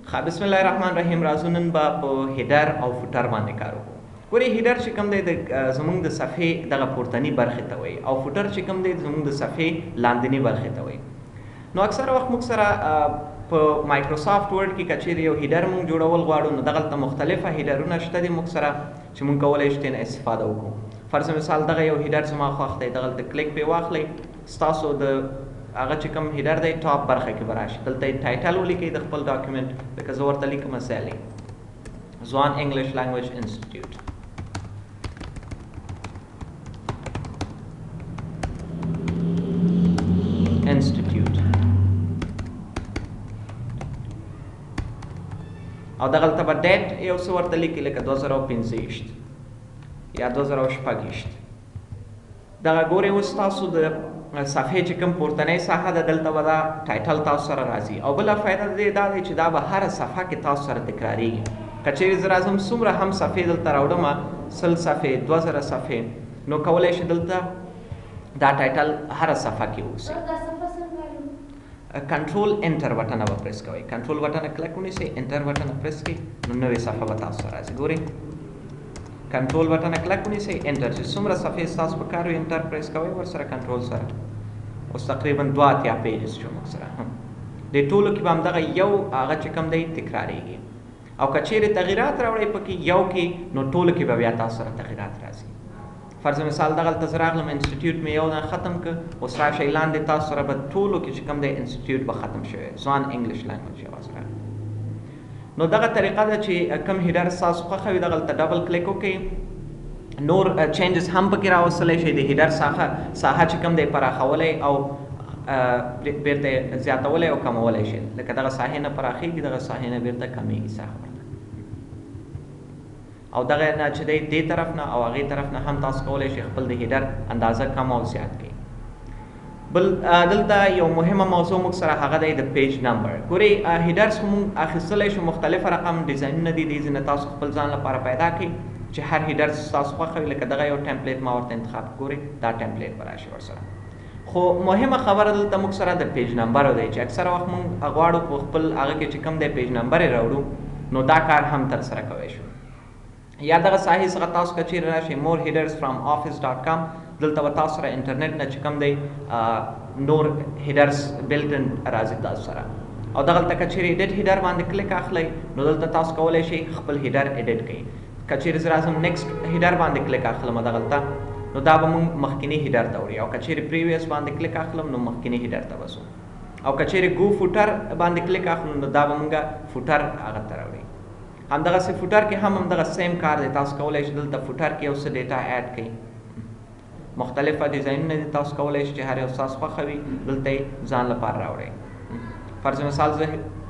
بسم الله الرحمن الرحیم. راځو نن به په هیډر او فوټر باندې کار وکړو. ګورئ هیډر چې کوم دی زموږ د صفحې دغه پورتني برخې ته وایي او فوټر چې کوم دی زموږ د صفحې لاندني برخې ته وایي. نو اکثره وخت موږ سره په مایکروسافټ ورډ کې کچېرې یو هیډر موږ جوړول غواړو، نو دغلته مختلفه هیډرونه شته دي موږ سره چې موږ کولی شو ترېنه استفاده وکړو. فرض مثال دغه یو هیډر زما خوښ دی، دغلته کلیک پرې واخلئ، ستاسو د هغه چې کوم هیډر دی ټاپ برخه کې به راشي. دلته یې ټایټل ولیکئ د خپل ډاکومنټ، لکه زه ورته لیکم مثالي ځوان انګلیش لینګویج انسټیټیوټ. او دغلته به ډیټ یو څه ورته لیکئ لکه 2015 یا 2026. دغه ګورئ اوس تاسو د صفحې چې کوم پورتنۍ ساحه ده دلته به دا ټایټل تاسو سره راځي او بله فایده د دې دا دی چې دا به هره صفحه کې تاسو سره تکراریږي. که چیرې زه راځم څومره هم صفحې دلته راوړم 100 صفحې 2000 صفحې، نو کولی شي دلته دا ټایټل هره صفحه کې اوسي. کنټرول انټر بټن به پریس کوئ، کنټرول بټن کلک ونیسئ، انټر بټن پریس کړئ، نو نوې صفحه به تاسو سره راځي. ګورئ کنټرول بټن کلک ونیسئ، انټر چې څومره صفحې ستاسو په کار وي انټر پریس کوئ ورسره کنټرول سره. اوس تقریبا 2 پیجز شو موږ سره. دې ټولو کې به همدغه یو هغه چې کوم دی تکراریږي او که چیرې تغیرات راوړئ پکې یو کې، نو ټولو کې به بیا تاسو سره تغیرات راځي. فرض مثال دغلته زه راغلم انسټیټیوټ مې یو نه ختم کړ، اوس راشئ لاندې تاسو سره به ټولو کې چې کوم دی انسټیټیوټ به ختم شوی، ځوان انګلیش لینګویج یوازې راغلی. نو دغه طریقه ده چې کوم هیډر ستاسو خوښه وي دغلته ډبل کلیک وکړئ، نور چینجز هم پکې راوستلی شئ. د هیډر ساحه چې کوم دی پراخولی او بیرته زیاتولی او کمولی شئ، لکه دغه ساحې نه پراخېږي دغه ساحې نه بیرته کمیږي ساحه ورته، او دغه نه چې دی دې طرف نه او هغې طرف نه هم تاسو کولی شئ خپل د هیډر اندازه کم او زیات کړئ. بل دلته یو مهمه موضوع موږ سره هغه دی د پیج نمبر. ګورئ هیډرز خو موږ اخیستلی شو، مختلفه رقم ډیزاینونه دي، دې ځینې تاسو خپل ځان لپاره پیدا کړئ چې هر هیډر ستاسو خوښه وي. لکه دغه یو ټمپلیټ ما ورته انتخاب ګورئ دا ټمپلیټ به راشي ورسره. خو مهمه خبره دلته موږ سره د پیج نمبر دی چې اکثره وخت موږ غواړو په خپل هغه کې چې کوم دی پیج نمبر یې راوړو، نو دا کار هم ترسره کوی شو. یا دغه ساحې څخه تاسو که چیرې راشئ مور هیډرز فرام office.com، دلته به تاسو سره انټرنیټ نه چې کوم دی نور هیډرز بلټن راځي تاسو سره، او دغلته که چیرې ایډیټ هیډر باندې کلیک اخلئ، نو دلته تاسو کولی شئ خپل هیډر ایډیټ کړئ. که چیرې زه راځم نیکسټ هیډر باندې کلیک اخلم دغلته، نو دا به مونږ مخکینی هیډر ته وړي، او که چیرې پریویس باندې کلیک اخلم نو مخکینی هیډر ته به ځو، او که چیرې ګو فوټر باندې کلیک اخلو نو دا به مونږ فوټر هغه ته راوړي. همدغسې فوټر کې هم همدغه سیم کار دی، تاسو کولی شئ دلته فوټر کې یو څه ډیټا ایډ کړئ، مختلفه ډیزاینونه دي تاسو کولی شئ چې هر یو ستاسو خوښه وي دلته یې ځان لپاره راوړئ. فرض مثال زه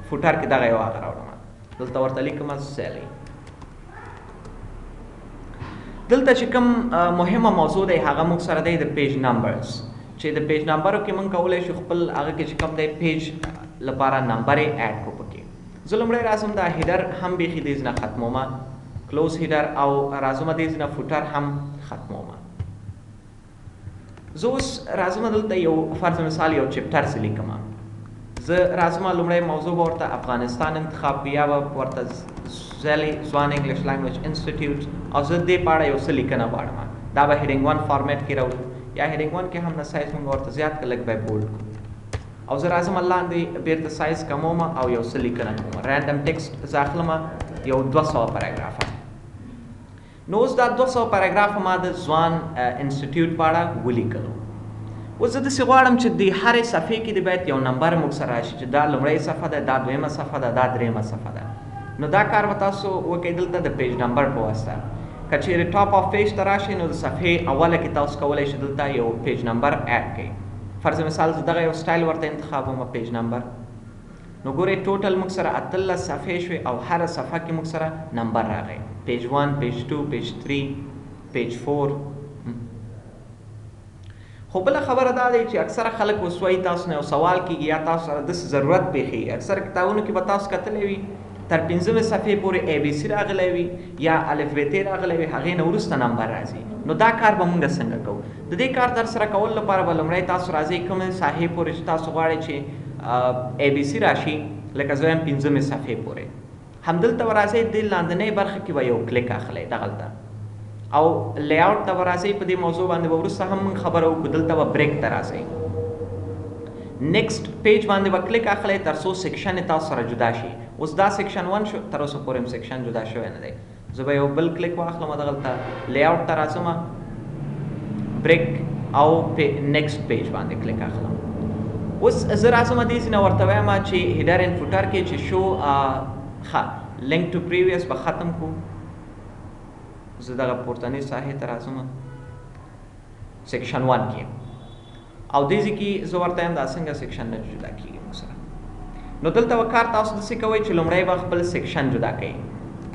فوټر کې دغه یو هغه راوړم، دلته ورته لیکم سیلی. دلته چې کوم مهمه موضوع دی هغه موږ سره دی د پیج نمبرز، چې د پیج نمبرو کې موږ کولی شو خپل هغه کې چې کوم دی پیج لپاره نمبر یې ایډ کړو پکې. زه لومړی راځم دا هیډر هم بیخي دې ځنه ختمومه، کلوز هیډر، او راځم دې ځنه فوټر هم ختمومه. زه اوس راځم دلته یو فرض مثال یو چپټر څه لیکم، زه راځم لومړی موضوع به ورته افغانستان انتخاب کړم، یا به ورته ځوان انګلیش لینګویج انسټیټیوټ، او زه دې په اړه یو څه لیکنه غواړم، دا به هیډینګ 1 فارمیټ کې راوړو، یا هیډینګ 1 کې هم نه سایز موږ ورته زیات کړ لږ به بولډ کړو، او زه راځم لاندې بیرته سایز کموم او یو څه لیکنه کوم، رینډم ټیکسټ زه اخلم یو 200 پیراګرافه. نو اوس دا 200 پیراګراف ما د ځوان انسټیټیوټ په اړه ولیکلو. اوس زه داسې غواړم چې د هرې صفحې کې د باید یو نمبر موږ سره راشي چې دا لومړۍ صفحه ده، دا دویمه صفحه ده، دا درېیمه صفحه ده. نو دا کار به تاسو وکړئ دلته د پیج نمبر په واسطه. که چیرې ټاپ آف پیج ته راشئ نو د صفحې اوله کې تاسو کولی شئ دلته یو پیج نمبر ایډ کړئ. فرض مثال زه دغه یو سټایل ورته انتخابوم پیج نمبر، نو ګورئ ټوټل موږ سره 18 صفحې شوې او هره صفحه کې موږ سره نمبر راغی، پیج 1 پیج 2 پیج 3 پیج 4. خو بله خبره دا دی چې اکثره خلک اوس وایي تاسو نه یو سوال کېږي یا تاسو سره داسې ضرورت پیښیږي، اکثره کتابونو کې به تاسو کتلی وي تر 15مې صفحې پورې اے بي سی راغلی وي یا الف ب ت راغلی وي، هغې نه وروسته نمبر راځي. نو دا کار به مونږ څنګه کوو؟ د دې کار در سره کولو لپاره به لومړی تاسو راځئ کومې ساحې پورې چې تاسو غواړئ چې اے بي سی راشي، لکه زه وایم 15مې صفحې پورې همدلته به راځئ دې لاندنۍ برخه کې به یو کلیک اخلئ دغلته او لیاوټ ته به راځئ په دې موضوع باندې به وروسته هم موږ خبره وکړو دلته به بریک ته راځئ نیکسټ پیج باندې به کلیک اخلئ تر څو سیکشن تاسو سره جدا شي اوس دا سیکشن 1 شو تر اوسه پورې هم سیکشن جدا شوی نه دی زه به یو بل کلیک واخلم دغلته لیاوټ ته راځم بریک او نیکسټ پیج باندې کلیک اخلم اوس زه راځم دې ځای نه ورته وایم چې هیډر اینډ فوټر کې چې شو ښه لینک ټو پریویس به ختم کړو زه دغه پورتنۍ ساحې ته راځم سیکشن 1 کې او دې ځای کې زه ورته وایم دا څنګه سیکشن نه جدا کېږي موږ سره نو دلته به کار تاسو داسې کوئ چې لومړی به خپل سیکشن جدا کوئ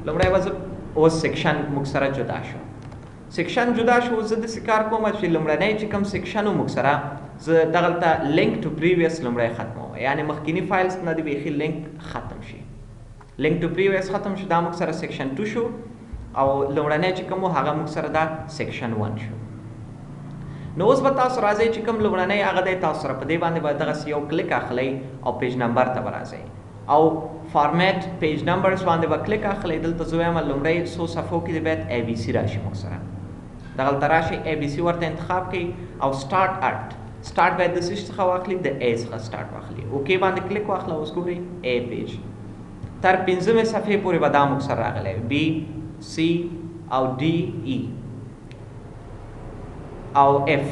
لومړی به زه اوس سیکشن موږ سره جدا شو سیکشن جدا شو زه داسې کار کوم چې لومړنی چې کوم سیکشن و موږ سره زه دغلته لینک ټو پریویس لومړی ختموم یعنې مخکینی فایلز نه دې بیخي لینک ختم شي لینک ټو پریویس ختم شو دا موږ سره سیکشن 2 شو او لومړنی چې کوم و هغه موږ سره دا سیکشن 1 شو نو اوس به تاسو راځئ چې کوم لومړنی هغه دی تاسو سره په دې باندې به دغسې یو کلیک اخلئ او پیج نمبر ته به راځئ او فارمیټ پیج نمبرز باندې به کلیک اخلئ دلته زه وایم لومړی څو صفحو کې باید اے بي سي راشي موږ سره دغلته راشئ اے بي سي ورته انتخاب کړئ او سټارټ سټارټ باید د څه څخه واخلي د اے څخه سټارټ واخلي اوکې باندې کلیک واخله اوس ګورئ اے پیج تر 15مې صفحې پورې به دا موږ سره راغلی بي سی او ډي ای او اف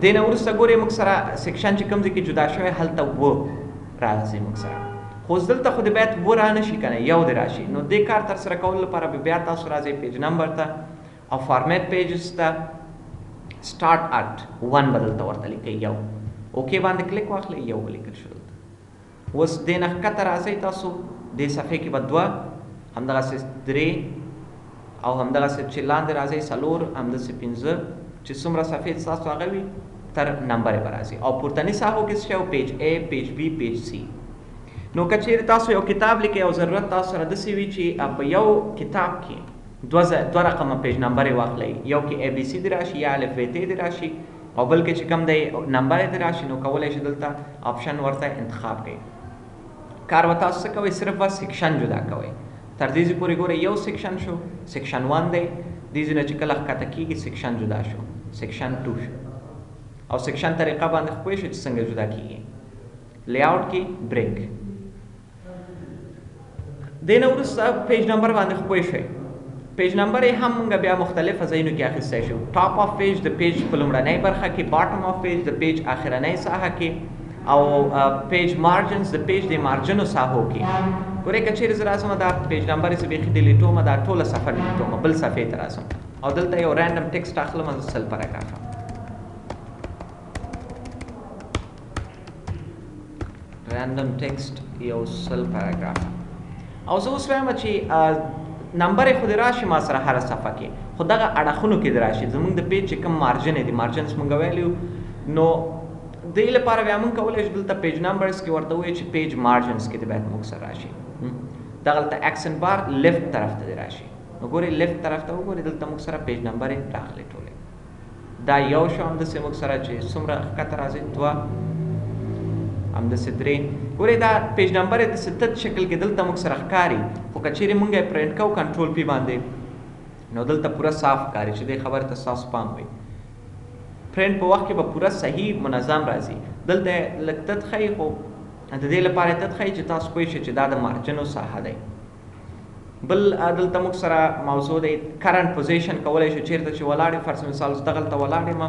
دې نه وروسته ګورئ موږ سره سیکشن چې کوم ځای کې جدا شوی هلته و راځي موږ سره خو اوس دلته خو دې باید و را نه شي که نه یو دې راشي نو دې کار ترسره کولو لپاره به بیا تاسو راځئ پیج نمبر ته او فارمیټ پیجز ته سټارټ ات 1 به دلته ورته لیکئ یو اوکې باندې کلیک واخلئ یو به لیکل شو دلته اوس دې نه ښکته راځئ تاسو دې صفحې کې به 2 همدغسې 3 او همدغسې چې لاندې راځئ 4 همداسې 5 چې څومره صفحې ستاسو هغه وي تر نمبر یې به راځي او پورتني ساحو کې څه پیج A پیج B پیج C نو که چیرې تاسو یو کتاب لیکئ او ضرورت تاسو سره داسې وي چې په یو کتاب کې دوه رقمه پیج نمبر یې واخلئ یو کې A B C دې راشي یا الف ب ت دې راشي او بل کې چې کوم دی نمبر یې دې راشي نو کولی شئ دلته آپشن ورته انتخاب کړئ کار به تاسو څه کوئ صرف به سیکشن جدا کوئ تر دې پورې ګورئ یو سیکشن شو سیکشن 1 دی دې ځای نه چې کله ښکته کېږي سیکشن جدا شو سیکشن 2 شو او سیکشن طریقه باندې خو پوه شئ چې څنګه جدا کېږي لیاوټ کې بریک دې نه وروسته پیج نمبر باندې خو پوه شئ پیج نمبر یې هم موږ بیا مختلفه ځایونو کې اخیستی شو ټاپ آف پیج د پیج په لومړنۍ برخه کې باټم آف پیج د پیج اخرنۍ ساحه کې او پیج مارجنز د پیج د مارجنو ساحو کې ګورئ که چیرې زه راځم دا پیج نمبر یې زه بیخي ډیلیټوم دا ټوله صفحه ډیلیټوم بل صفحې ته راځم او دلته یو رینډم ټیکسټ اخلم زه سل پاراګرافه رینډم ټیکسټ یو سل پاراګرافه او زه اوس وایم چې نمبر یې خو دې راشي ما سره هره صفحه کې خو دغه اړخونو کې دې راشي زموږ د پیج چې کوم مارجن دی مارجنس موږ ویلو نو دې لپاره بیا موږ کولی شو دلته پیج نمبرز کې ورته ووایو چې پیج مارجنس کې دې باید موږ سره راشي دغلته ایکسن بار لیفت طرف ته دې راشي نو ګورئ لیفت طرف ته وګورئ دلته موږ سره پیج نمبر یې راغلی ټولې دا یو شو همداسې موږ سره چې څومره ښکته راځي 2 همداسې 3 ګورئ دا پیج نمبر یې داسې تت شکل کې دلته موږ سره ښکاري خو که چیرې موږ یې پرنټ کوو کنټرول پی باندې نو دلته پوره صاف ښکاري چې دې خبرې ته ستاسو پام وي پرنټ په وخت کې به پوره صحیح منظم راځي دلته لږ تت ښیي خو د دې لپاره تت ښیي چې تاسو پوه شئ چې دا د مارجنو ساحه دی بل دلته موږ سره موضوع دی کرنټ پوزیشن کولی شو چیرته چې ولاړ یې فرض مثال دغلته ولاړ یم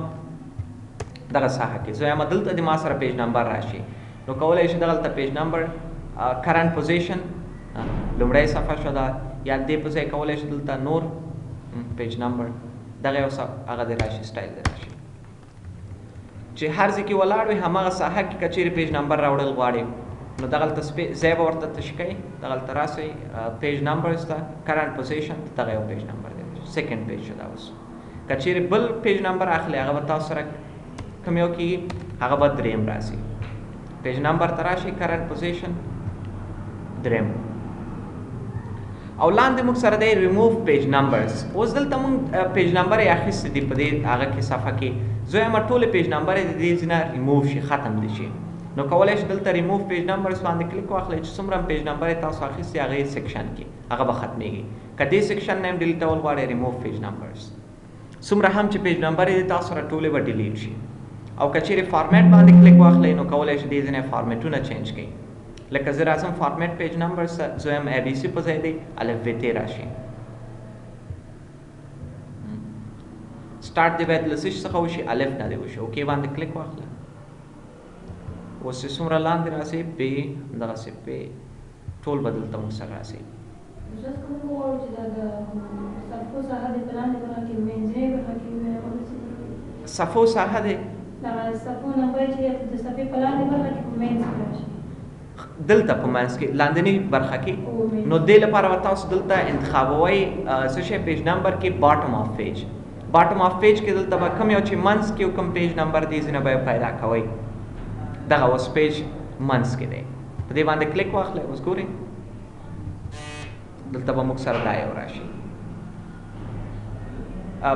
دغه ساحه کې زه یم دلته د ما سره پیج نمبر راشي نو کولی شي دغلته پیج نمبر کرنټ پوزیشن لومړی صفحه شو دا یا دې په ځای کولی شي دلته نور پیج نمبر دغه یو هغه دې راشي سټایل دې راشي چې هر ځای کې ولاړ وي هماغه ساحه کې که چیرې پیج نمبر راوړل غواړئ نو دغلته ځای به ورته تش کوئ دغلته راسئ پیج نمبرز ته کرنټ پوزیشن دغه یو پیج نمبر دی سیکنډ پیج شو دا اوس که چیرې بل پیج نمبر اخلي هغه به تاسو سره کوم یو کېږي هغه به دریم راسي پیج نمبر ته راشئ کرنټ پوزیشن دریم او لاندې موږ سره دی ریموو پیج نمبرز اوس دلته موږ پیج نمبر یې اخیستی دی په دې هغه کې صفحه کې زه وایم ټولې پیج نمبر یې د دې ځای نه ریموو شي ختم دي شي نو کولای شئ دلته ریموو پیج نمبرز باندې کلیک واخلئ چې څومره پیج نمبر یې تاسو اخیستی هغه سیکشن کې هغه به ختمیږي که دې سیکشن نه هم ډیلیټول غواړئ ریموو پیج نمبرز څومره هم چې پیج نمبر یې تاسو سره ټولې به ډیلیټ شي او که چیرې فارمیټ باندې کلیک واخلئ نو کولای شئ دې ځینې فارمیټونه چینج کړئ لکه زه راځم فارمیټ پیج نمبرز ته زه وایم ای بي سي په ځای دی الف ب ت راشي سټارټ دې باید له څه څخه وشي الف نه دی وشي اوکې باندې کلیک واخله اوس چې څومره لاندې راسئ پې همدغسې پې ټول به دلته موږ سره راسئ صفو ساحه دی دلته په منځ کې لاندنۍ برخه کې نو دې لپاره به تاسو دلته انتخابوئ څه شی پیج نمبر کې باټم آف پیج باټم آف پیج کې دلته به کوم یو چې منځ کې کوم پیج نمبر دی ځینې به پیدا کوئ دغه اوس پیج منځ کې دی په دې باندې کلیک واخلئ اوس ګورئ دلته به موږ سره دا یو راشي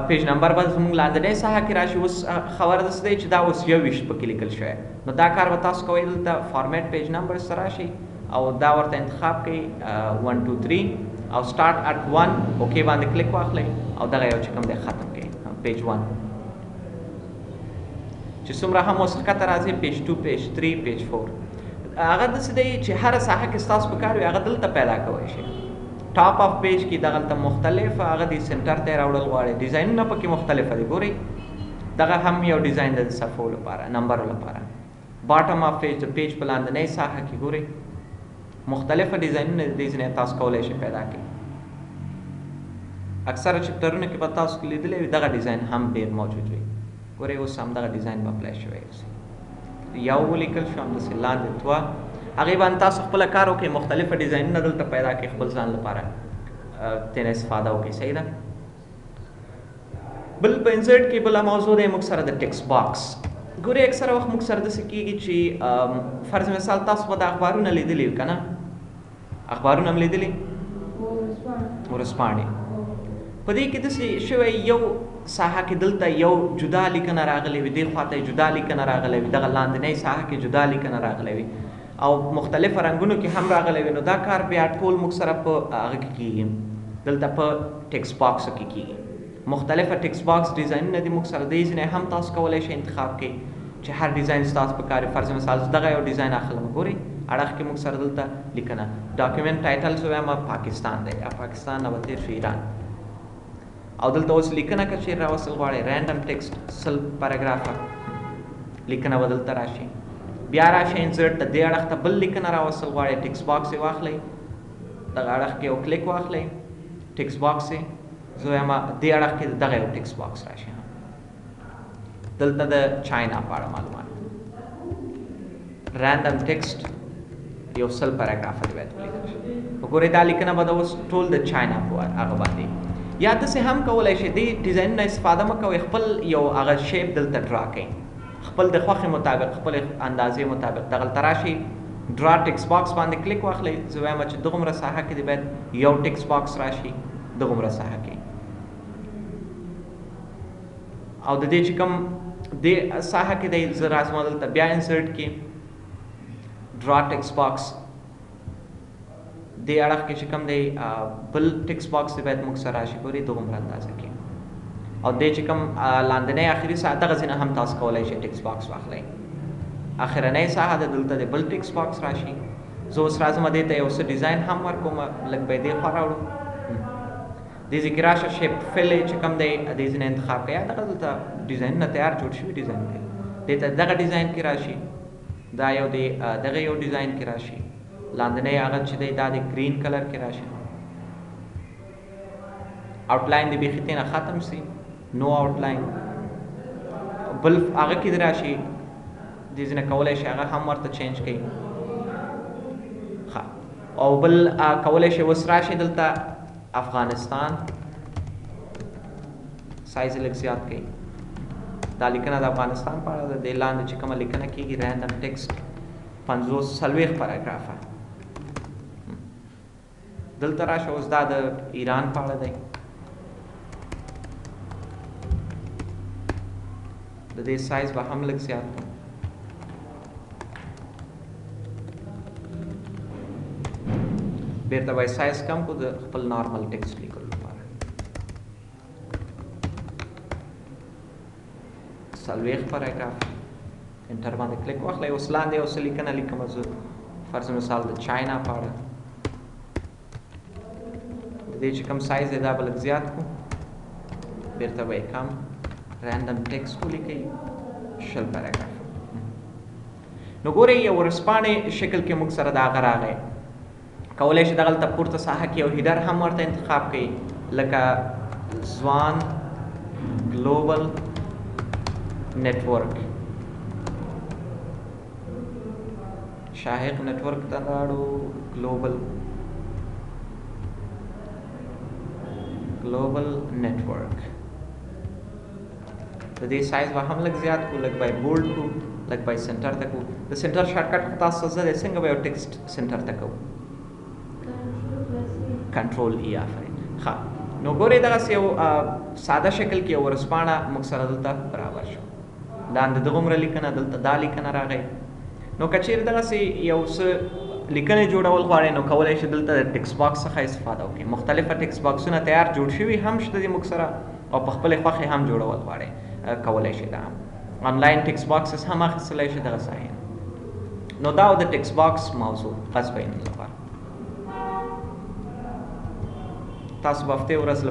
پیج نمبر به زموږ لاندنۍ ساحه کې راشي اوس خبره داسې دی چې دا اوس 21 پکې لیکل شوی نو دا کار به تاسو کوئ دلته فارمیټ پیج نمبر سره راشي او دا ورته انتخاب کړئ 1 2 3 او سټارټ اټ 1 اوکې باندې کلیک واخلئ او دغه یو چې کوم دی ختم کړئ پیج 1 چې څومره هم اوس ښکته راځي پیج 2 پیج 3 پیج 4 هغه داسې دی چې هره ساحه کې ستاسو په کار وي هغه دلته پیدا کوی شي ټاپ اف پیج کې دغلته مختلف هغه د سنټر ته راوړل غواړي ډیزاینونه پکې مختلفه دي ګورئ دغه هم یو ډیزاین د صفحو لپاره نمبرو لپاره باټم اف پیج د پیج په لاندنۍ ساحه کې ګورئ مختلفه ډیزاینونه دي ځینې تاسو کولی شئ پیدا کړئ اکثره چپټرونه کې به تاسو لیدلی وي دغه ډیزاین هم ډېر موجود وي ګورئ اوس همدغه ډیزاین به اپلای شوی اوسي یو ولیکل شو همداسې لاندې دوه هغې باندې تاسو خپله کار وکړئ مختلفه ډیزاینونه دلته پیدا کړئ خپل ځان لپاره ترې استفاده وکړئ صحیح ده بل په انسرټ کې بله موضوع دی موږ سره د ټیکس باکس ګورئ اکثره وخت موږ سره داسې کېږي چې فرض مثال تاسو به د اخبارونه لیدلي وي که نه اخبارونه هم لیدلي ورځپاڼې په دې کې داسې شوی یو ساحه کې دلته یو جدا لیکنه راغلی وي دې خواته جدا لیکنه راغلی وي دغه لاندنۍ ساحه کې جدا لیکنه راغلی وي او مختلف رنګونو کې هم راغلی وي نو دا کار بیا ټول موږ سره په هغه کې کېږي دلته په ټیکس باکسو کې کېږي مختلفه ټیکس باکس ډیزاینونه دي موږ سره دې ځینې هم تاسو کولی شئ انتخاب کړئ چې هر ډیزاین ستاسو په کار فرض مثال دغه یو ډیزاین اخلم ګورئ اړخ کې موږ سره دلته لیکنه ډاکومنټ ټایټل زه وایم پاکستان دی پاکستان نه به تېر شو ایران او دلته اوس لیکنه که چېرې راوستل غواړئ رینډم ټیکسټ 100 پیراګرافه لیکنه به دلته راشي بیا راشئ انسرټ ته دې اړخ ته بل لیکنه راوستل غواړئ ټیکس باکس یې واخلئ دغه اړخ کې یو کلیک واخلئ ټیکس باکس یې زه وایم دې اړخ کې دغه یو ټیکس باکس راشي دلته د چاینا په اړه معلومات رینډم ټیکسټ یو 100 پیراګرافه دې باید ولیکل شي وګورئ دا لیکنه به د اوس ټول د چاینا په هغه باندې یا داسې هم کولی شئ دې ډیزاینونه استفاده مه کوئ خپل یو هغه شیپ دلته ډرا کړئ خپل د خوښې مطابق خپل اندازې مطابق دغلته راشئ ډرا ټیکس باکس باندې کلیک واخلئ زه وایم چې دغومره ساحه کې دې باید یو ټیکس باکس راشي دغومره ساحه کې او د دې چې کوم دې ساحه کې دی زه راځم دلته بیا انسرټ کې ډرا ټیکس باکس دې اړخ کې چې کوم دی بل ټیکس باکس دی باید موږ سره راشي ګورئ دغومره اندازه کې او دې چې کوم لاندنۍ آخري ساحه دغسې نه هم تاسو کولی شئ ټیکس باکس واخلئ اخرنۍ ساحه د دلته د بل ټیکس باکس راشي زه اوس راځم دې ته یو څه ډیزاین هم ورکوم لږ به یې دې خوا راوړو دې ځای کې راشه شیپ فل چې کوم دی دې ځینې انتخاب کړئ یا دغه دلته ډیزاینونه تیار جوړ شوي ډیزاین دی دې ته دغه ډیزاین کې راشي دا یو دی دغه یو ډیزاین کې راشي لاندنۍ هغه چې دی دا د ګرین کلر کې راشي آوټلاین دې بیخي تېنه ختم سي نو آوټلاین بل هغه کې دې راشي دې ځینې کولی شي هغه هم ورته چینج کړئ ښه او بل کولی شي اوس راشي دلته افغانستان سایز لږ زیات کړئ دا لیکنه د افغانستان په اړه ده دې لاندې چې کومه لیکنه کېږي رینډم ټیکسټ 50 پیراګرافه دلته راشه اوس دا د ایران په اړه دی د دې سایز به هم لږ زیات کړم بیرته به سایز کم کو د خپل نارمل ټیکسټ لیکلو لپاره 40 پاراګراف انټر باندې کلیک واخلئ. اوس لاندې یو څه لیکنه لیکم زه فرض مثال د چاینا په اړه. د دې چې کوم سایز دی دا به لږ زیات کړو، بیرته به یې کم رینډم ټیکسټ ولیکئ 20 پاراګراف. نو ګورئ یو ورځپاڼې شکل کې موږ سره دا هغه راغی. کولی شي دغلته پورته ساحه کې یو هیډر هم ورته انتخاب کړئ، لکه ځوان ګلوبل نیټورک، شاهق نیټورک ته لاړو، ګلوبل نیټورک. د دې سایز به هم لږ زیات کړو، لږ به یې بولډ کړو، لږ به یې سنټر ته کړو. د سنټر شارټکټ خو تاسو زده دی، څنګه به یو ټیکسټ سنټر ته کوو؟ کنټرول ای. آفرین. ښه، نو ګورئ دغسې یو ساده شکل کې یو ورځپاڼه موږ سره دلته برابر شو. لاندې دغومره لیکنه، دلته دا لیکنه راغی. نو که چیرې دغسې یو څه لیکنې جوړول غواړئ نو کولی شئ دلته د ټکس باکس څخه استفاده وکړئ. مختلفه ټکس باکسونه تیار جوړ شوي هم شته دي موږ سره، او په خپلې خوښې هم جوړول غواړئ کولی شئ. دا هم آنلاین ټکس باکسز هم اخیستلی شئ دغه ځای. نو دا د ټکس باکس موضوع بس بیانون لپاره تاسو به هفتې ورځ